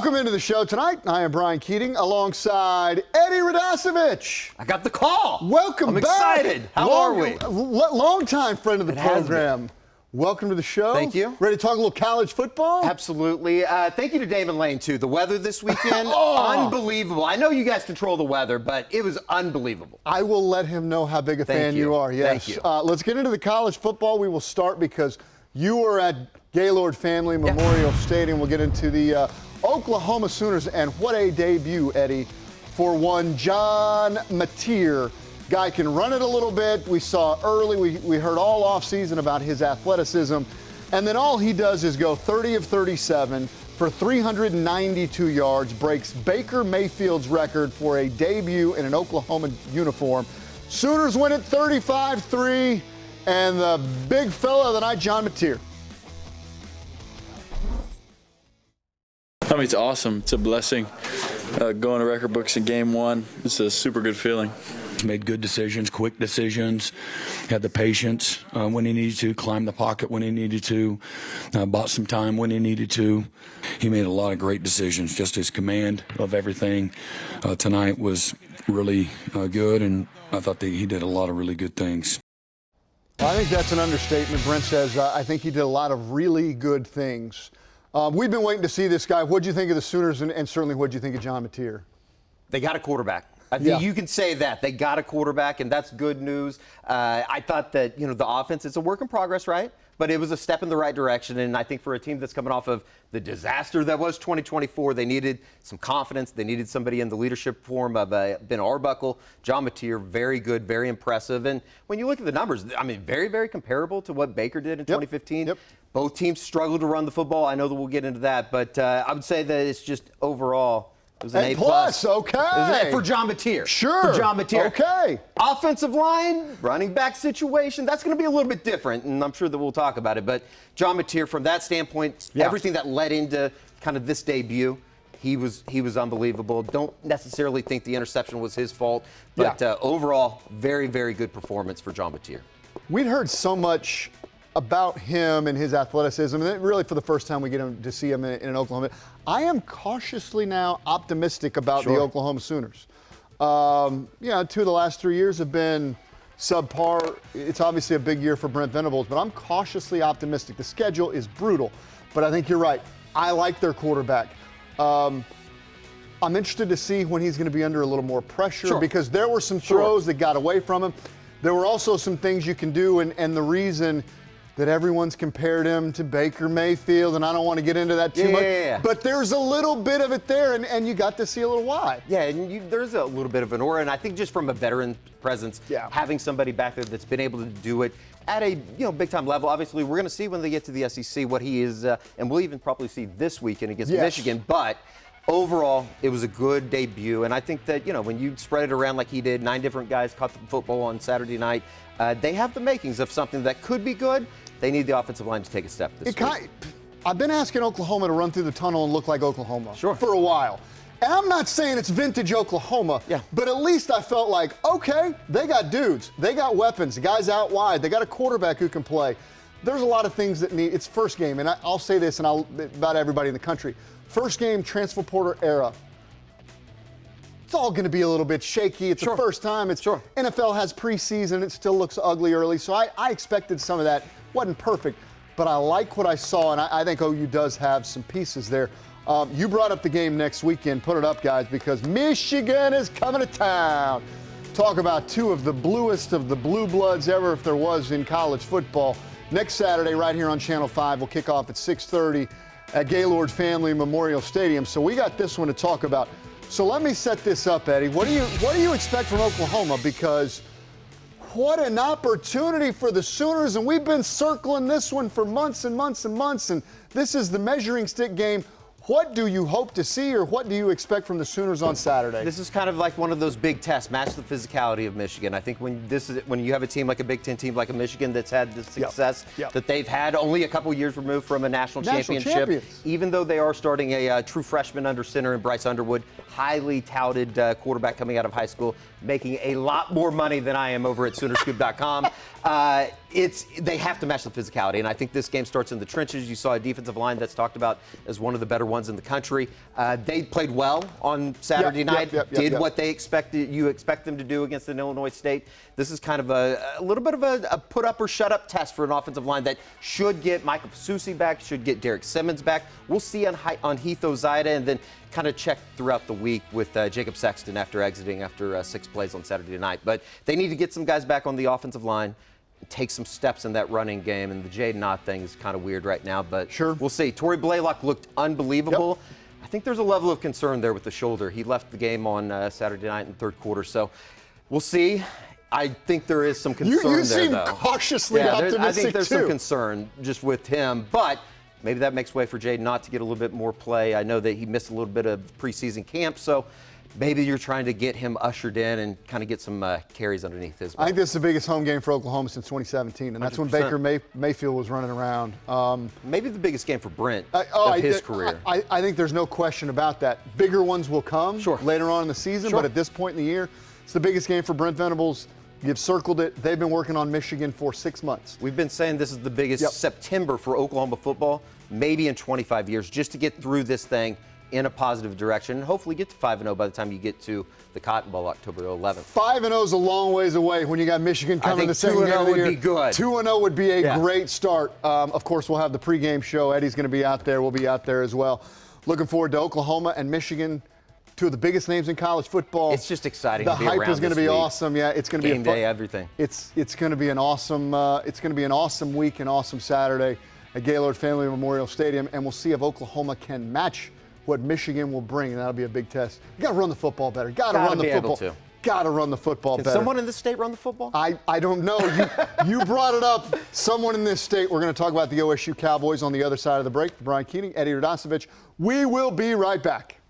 Welcome into the show tonight. I am Brian Keating alongside Eddie Radosevich. I got the call. Welcome I'm back. excited. How are we? Long-time friend of the program. Welcome to the show. Thank you. Ready to talk a little college football? Absolutely. Thank you to Dave and Lane, too. The weather this weekend, unbelievable. I know you guys control the weather, but it was unbelievable. I will let him know how big a fan you are. Yes. Thank you. Let's get into the college football. We will start because you were at Gaylord Family Memorial Stadium. We'll get into the Oklahoma Sooners, and what a debut, Eddie, for one John Mateer. Guy can run it a little bit. We saw early, we heard all offseason about his athleticism, and then all he does is go 30 of 37 for 392 yards, breaks Baker Mayfield's record for a debut in an Oklahoma uniform. Sooners win it 35-3, and the big fella of the night, John Mateer. I mean, it's awesome. It's a blessing. Going to record books in game one, it's a super good feeling. He made good decisions, quick decisions, had the patience when he needed to, climbed the pocket when he needed to, bought some time when he needed to. He made a lot of great decisions. Just his command of everything tonight was really good, and I thought that he did a lot of really good things. I think that's an understatement. Brent says, I think he did a lot of really good things. We've been waiting to see this guy. What do you think of the Sooners, and certainly what do you think of John Mateer? They got a quarterback. I think you can say that. They got a quarterback, and that's good news. I thought that, the offense, it's a work in progress, right? But it was a step in the right direction, and I think for a team that's coming off of the disaster that was 2024, they needed some confidence. They needed somebody in the leadership form of Ben Arbuckle. John Mateer, very good, very impressive. And when you look at the numbers, I mean, very, very comparable to what Baker did in 2015. Yep. Both teams struggled to run the football. I know that we'll get into that, but I would say that it's just overall, it was an A+. Okay. It was an A for John Mateer. Sure. For John Mateer. Okay. Offensive line, running back situation, that's going to be a little bit different, and I'm sure that we'll talk about it. But John Mateer, from that standpoint, everything that led into kind of this debut, he was unbelievable. Don't necessarily think the interception was his fault, but overall, very, very good performance for John Mateer. We'd heard so much about him and his athleticism, and really for the first time we get to see him in Oklahoma. I am cautiously now optimistic about the Oklahoma Sooners. Two of the last 3 years have been subpar. It's obviously a big year for Brent Venables, but I'm cautiously optimistic. The schedule is brutal, but I think you're right. I like their quarterback. I'm interested to see when he's going to be under a little more pressure because there were some throws that got away from him. There were also some things you can do, and the reason that everyone's compared him to Baker Mayfield, and I don't want to get into that too much, but there's a little bit of it there, and you got to see a little why. Yeah, and there's a little bit of an aura, and I think just from a veteran presence, having somebody back there that's been able to do it at a big-time level. Obviously, we're going to see when they get to the SEC what he is, and we'll even probably see this weekend against Michigan, but overall, it was a good debut, and I think that, when you spread it around like he did, 9 different guys caught the football on Saturday night, they have the makings of something that could be good. They need the offensive line to take a step this week. I've been asking Oklahoma to run through the tunnel and look like Oklahoma for a while. And I'm not saying it's vintage Oklahoma, but at least I felt like, okay, they got dudes. They got weapons. The guys out wide. They got a quarterback who can play. There's a lot of things that need – it's first game, and I'll say this about everybody in the country. First game, transfer portal era. It's all going to be a little bit shaky. It's the first time. NFL has preseason. It still looks ugly early. So I expected some of that. Wasn't perfect, but I like what I saw, and I think OU does have some pieces there. You brought up the game next weekend. Put it up, guys, because Michigan is coming to town. Talk about two of the bluest of the blue bloods ever, if there was, in college football. Next Saturday, right here on Channel 5, we'll kick off at 6:30 at Gaylord Family Memorial Stadium. So we got this one to talk about. So let me set this up, Eddie. What do you expect from Oklahoma? Because what an opportunity for the Sooners, and we've been circling this one for months and months and months, and this is the measuring stick game. What do you hope to see, or what do you expect from the Sooners on Saturday? This is kind of like one of those big tests, match the physicality of Michigan. I think when you have a team like a Big Ten team like a Michigan that's had the success that they've had, only a couple years removed from a national championship, even though they are starting a true freshman under center in Bryce Underwood, highly touted quarterback coming out of high school, making a lot more money than I am over at Soonerscoop.com. They have to match the physicality, and I think this game starts in the trenches. You saw a defensive line that's talked about as one of the better ones in the country. They played well on Saturday night, did what they expected. You expect them to do against an Illinois State. This is kind of a little bit of a put up or shut up test for an offensive line that should get Michael Fasusi back, should get Derek Simmons back. We'll see on Heath Ozida, and then kind of check throughout the week with Jacob Sexton after exiting after 6 plays on Saturday night. But they need to get some guys back on the offensive line, take some steps in that running game, and the Jaden Ott thing is kind of weird right now, but we'll see. Torrey Blaylock looked unbelievable. I think there's a level of concern there with the shoulder. He left the game on Saturday night in the third quarter, so we'll see. I think there is some concern you there, seem though. Cautiously optimistic, I think there's too. some concern just with him, but maybe that makes way for Jaden Ott to get a little bit more play. I know that he missed a little bit of preseason camp, so maybe you're trying to get him ushered in and kind of get some carries underneath his belt. I think this is the biggest home game for Oklahoma since 2017, and that's 100%. When Baker Mayfield was running around. Maybe the biggest game for Brent of his career. I think there's no question about that. Bigger ones will come later on in the season, but at this point in the year, it's the biggest game for Brent Venables. You've circled it. They've been working on Michigan for 6 months. We've been saying this is the biggest September for Oklahoma football, maybe in 25 years, just to get through this thing in a positive direction and hopefully get to 5-0 by the time you get to the Cotton Bowl October 11th. 5-0 is a long ways away when you got Michigan coming the second game of the year. 2-0 would be good. 2-0 would be a great start. Of course, we'll have the pregame show. Eddie's going to be out there. We'll be out there as well. Looking forward to Oklahoma and Michigan, two of the biggest names in college football. It's just exciting. The hype is going to be awesome. Yeah, it's going to be game day, everything. It's going to be an awesome. It's going to be an awesome week, an awesome Saturday at Gaylord Family Memorial Stadium, and we'll see if Oklahoma can match what Michigan will bring, and that'll be a big test. You got to run the football better. Got to run the football. Got to run the football better. Can someone in this state run the football? I don't know. You brought it up. Someone in this state. We're going to talk about the OSU Cowboys on the other side of the break. Brian Keating, Eddie Radosevich. We will be right back.